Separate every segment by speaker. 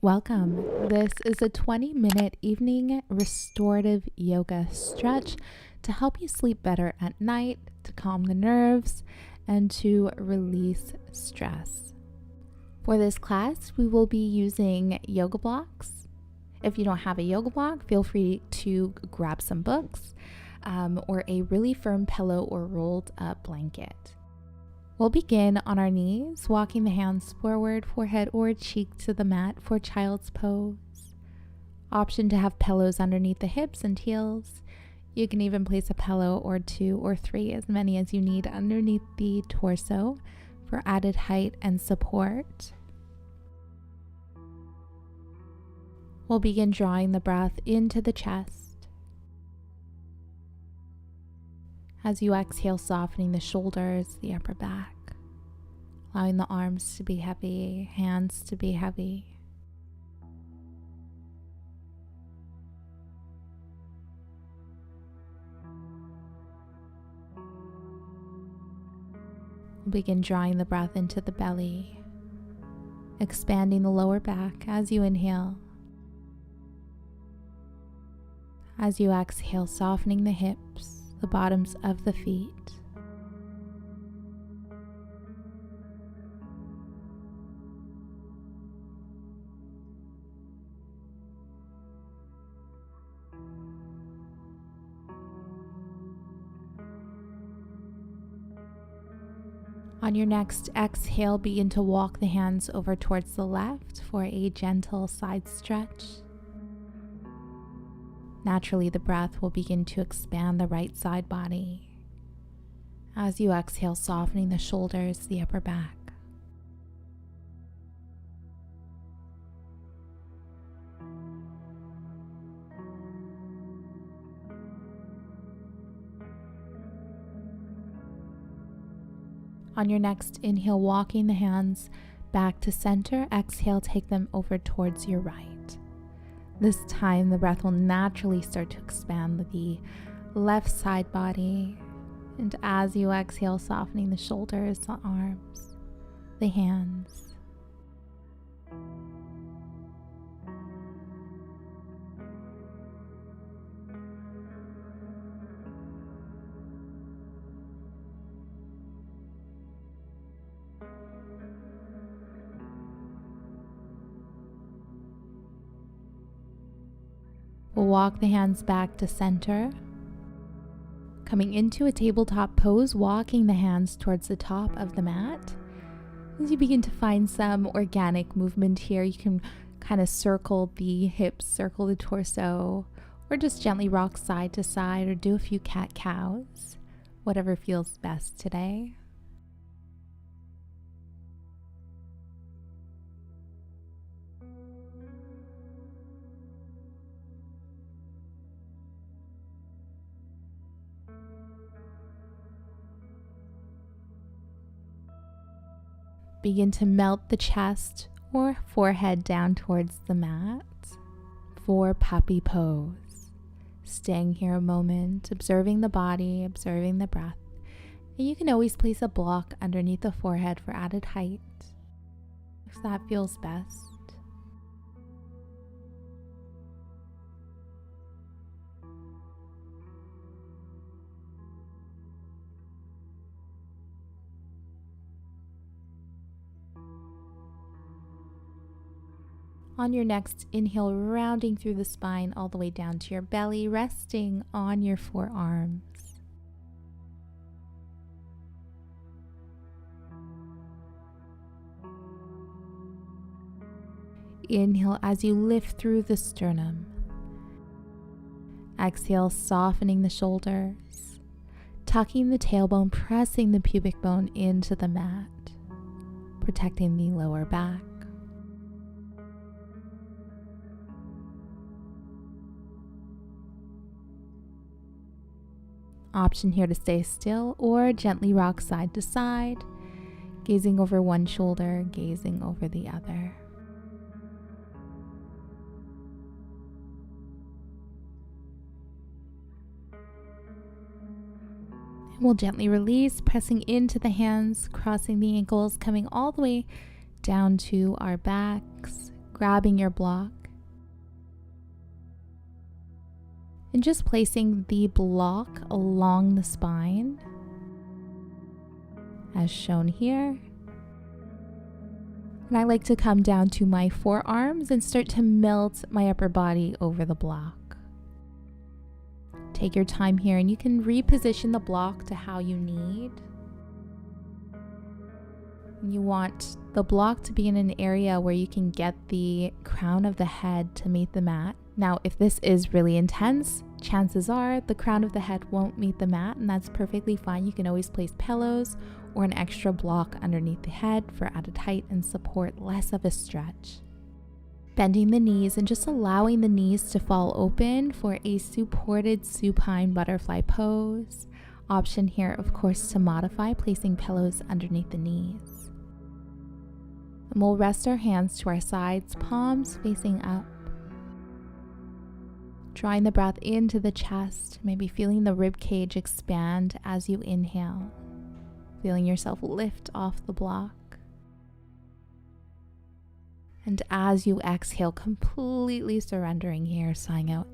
Speaker 1: Welcome. This is a 20-minute evening restorative yoga stretch to help you sleep better at night, to calm the nerves, and to release stress. For this class, we will be using yoga blocks. If you don't have a yoga block, feel free to grab some books or a really firm pillow or rolled up blanket. We'll begin on our knees, walking the hands forward, forehead or cheek to the mat for child's pose. Option to have pillows underneath the hips and heels. You can even place a pillow or 2 or 3, as many as you need, underneath the torso for added height and support. We'll begin drawing the breath into the chest. As you exhale, softening the shoulders, the upper back, allowing the arms to be heavy, hands to be heavy. We'll begin drawing the breath into the belly, expanding the lower back as you inhale. As you exhale, softening the hips, the bottoms of the feet. On your next exhale, begin to walk the hands over towards the left for a gentle side stretch. Naturally, the breath will begin to expand the right side body. As you exhale, softening the shoulders, the upper back. On your next inhale, walking the hands back to center. Exhale, take them over towards your right. This time, the breath will naturally start to expand the left side body. And as you exhale, softening the shoulders, the arms, the hands. We'll walk the hands back to center, coming into a tabletop pose, walking the hands towards the top of the mat. As you begin to find some organic movement here, you can kind of circle the hips, circle the torso, or just gently rock side to side or do a few cat-cows, whatever feels best today. Begin to melt the chest or forehead down towards the mat for puppy pose. Staying here a moment, observing the body, observing the breath. And you can always place a block underneath the forehead for added height, if that feels best. On your next inhale, rounding through the spine all the way down to your belly, resting on your forearms. Inhale as you lift through the sternum. Exhale, softening the shoulders, tucking the tailbone, pressing the pubic bone into the mat, protecting the lower back. Option here to stay still or gently rock side to side, gazing over one shoulder, gazing over the other. And we'll gently release, pressing into the hands, crossing the ankles, coming all the way down to our backs, grabbing your block and just placing the block along the spine as shown here. And I like to come down to my forearms and start to melt my upper body over the block. Take your time here and you can reposition the block to how you need. You want the block to be in an area where you can get the crown of the head to meet the mat. Now, if this is really intense, chances are the crown of the head won't meet the mat, and that's perfectly fine. You can always place pillows or an extra block underneath the head for added height and support, less of a stretch. Bending the knees and just allowing the knees to fall open for a supported supine butterfly pose. Option here, of course, to modify, placing pillows underneath the knees. And we'll rest our hands to our sides, palms facing up. Drawing the breath into the chest, maybe feeling the rib cage expand as you inhale. Feeling yourself lift off the block. And as you exhale, completely surrendering here, sighing out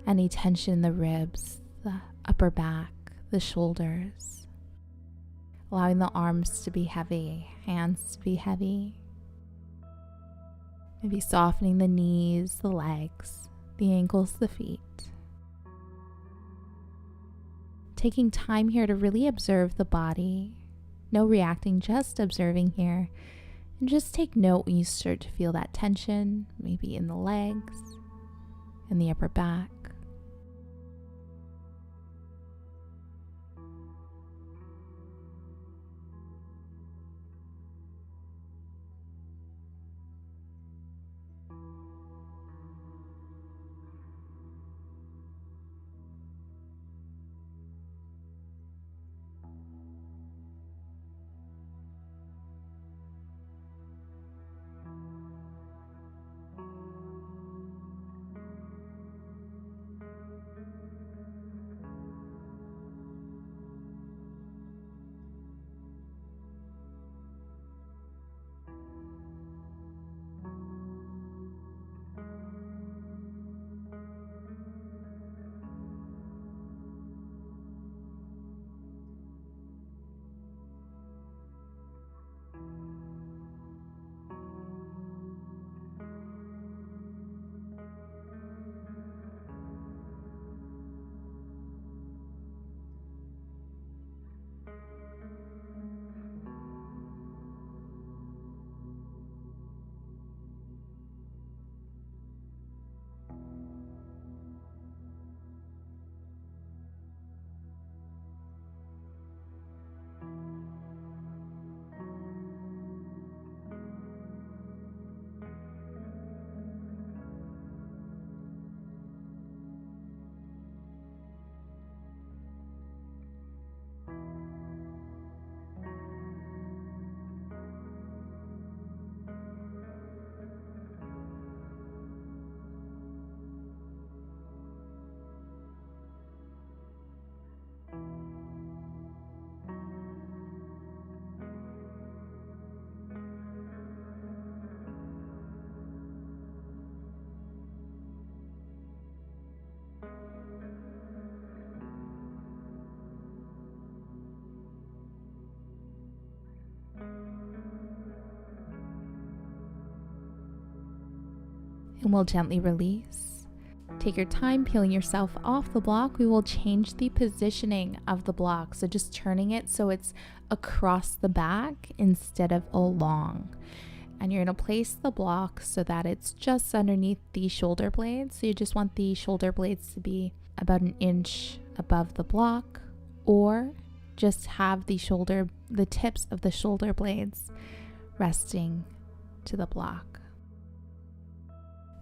Speaker 1: any tension in the ribs, the upper back, the shoulders. Allowing the arms to be heavy, hands to be heavy. Maybe softening the knees, the legs, the ankles, the feet. Taking time here to really observe the body. No reacting, just observing here. And just take note when you start to feel that tension, maybe in the legs, in the upper back. And we'll gently release. Take your time peeling yourself off the block. We will change the positioning of the block. So just turning it so it's across the back instead of along. And you're going to place the block so that it's just underneath the shoulder blades. So you just want the shoulder blades to be about an inch above the block, or just have the tips of the shoulder blades resting to the block.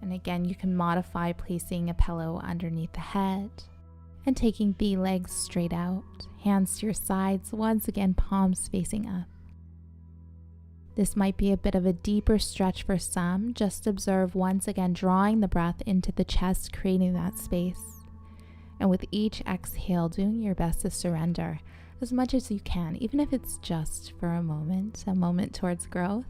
Speaker 1: And again, you can modify placing a pillow underneath the head and taking the legs straight out, hands to your sides, once again, palms facing up. This might be a bit of a deeper stretch for some. Just observe, once again, drawing the breath into the chest, creating that space. And with each exhale, doing your best to surrender as much as you can, even if it's just for a moment towards growth.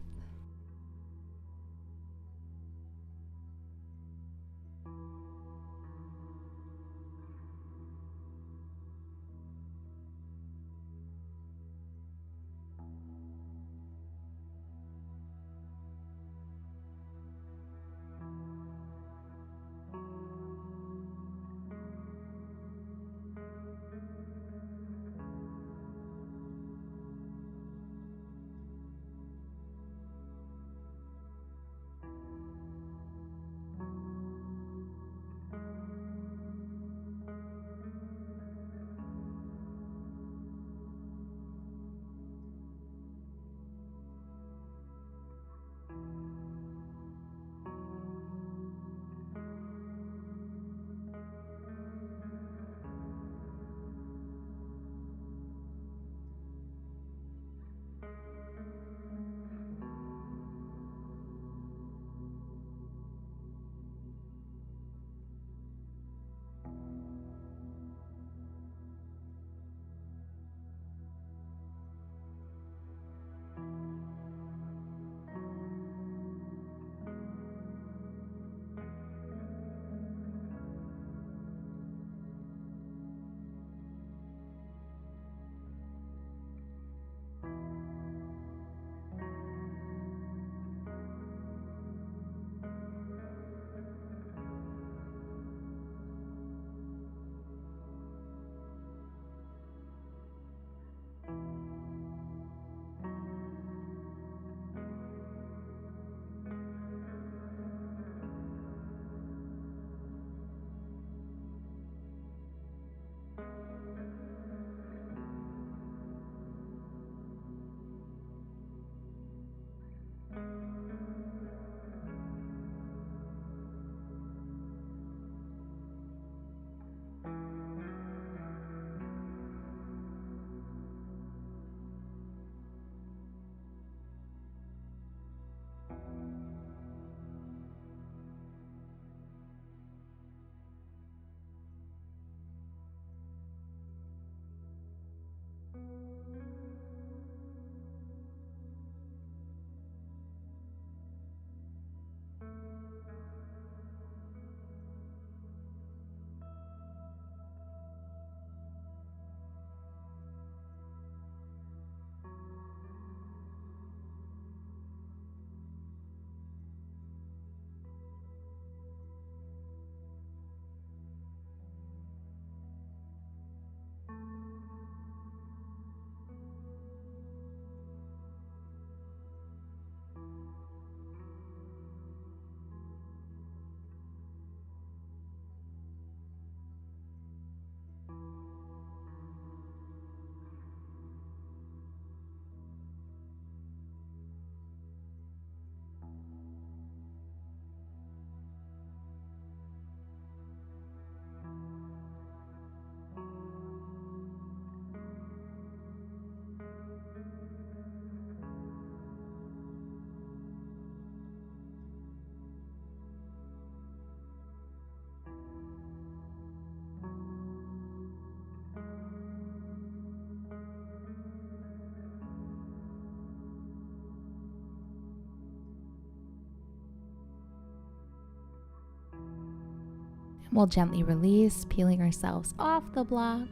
Speaker 1: We'll gently release, peeling ourselves off the block.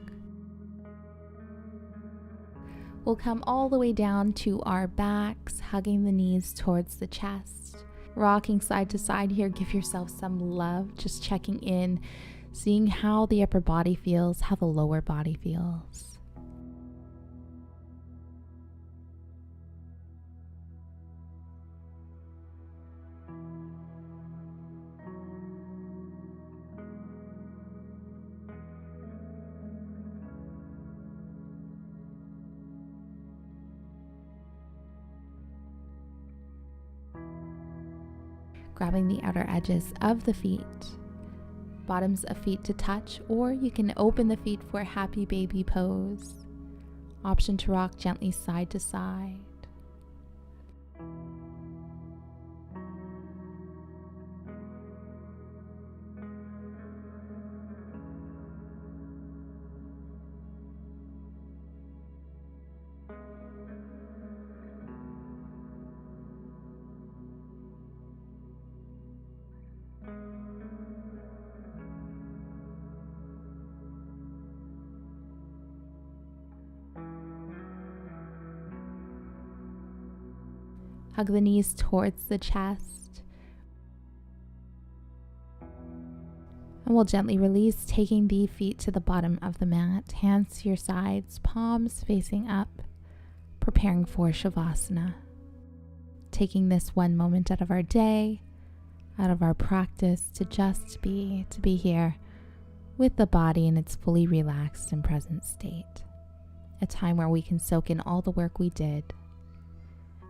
Speaker 1: We'll come all the way down to our backs, hugging the knees towards the chest. Rocking side to side here, give yourself some love, just checking in, seeing how the upper body feels, how the lower body feels. Grabbing the outer edges of the feet, bottoms of feet to touch, or you can open the feet for a happy baby pose. Option to rock gently side to side. Hug the knees towards the chest. And we'll gently release, taking the feet to the bottom of the mat, hands to your sides, palms facing up, preparing for Savasana. Taking this one moment out of our day, out of our practice, to just be, to be here with the body in its fully relaxed and present state. A time where we can soak in all the work we did.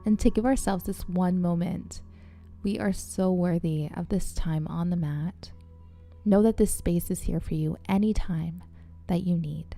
Speaker 1: And to give ourselves this one moment, we are so worthy of this time on the mat. Know that this space is here for you anytime that you need.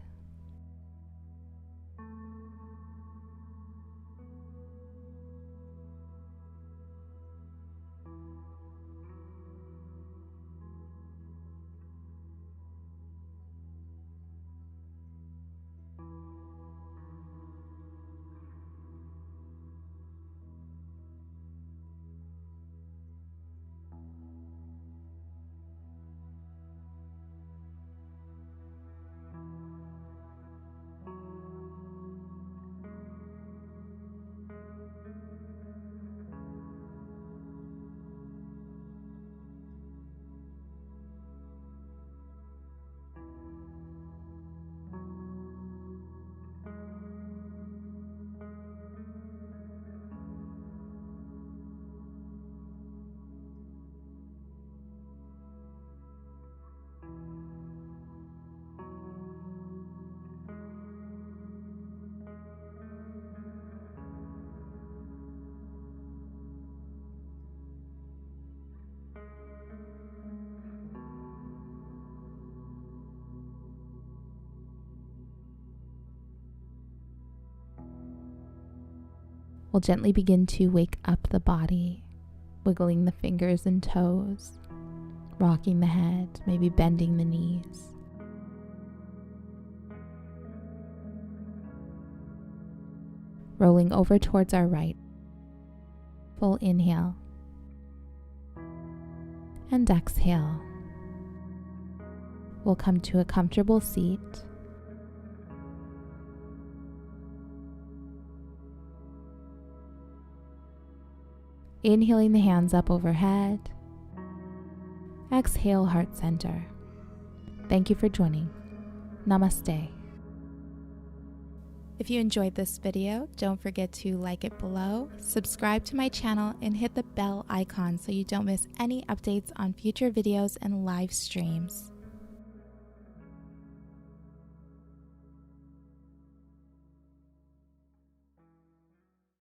Speaker 1: We'll gently begin to wake up the body, wiggling the fingers and toes, rocking the head, maybe bending the knees. Rolling over towards our right. Full inhale. And exhale. We'll come to a comfortable seat. Inhaling the hands up overhead. Exhale, heart center. Thank you for joining. Namaste. If you enjoyed this video, don't forget to like it below, subscribe to my channel, and hit the bell icon so you don't miss any updates on future videos and live streams.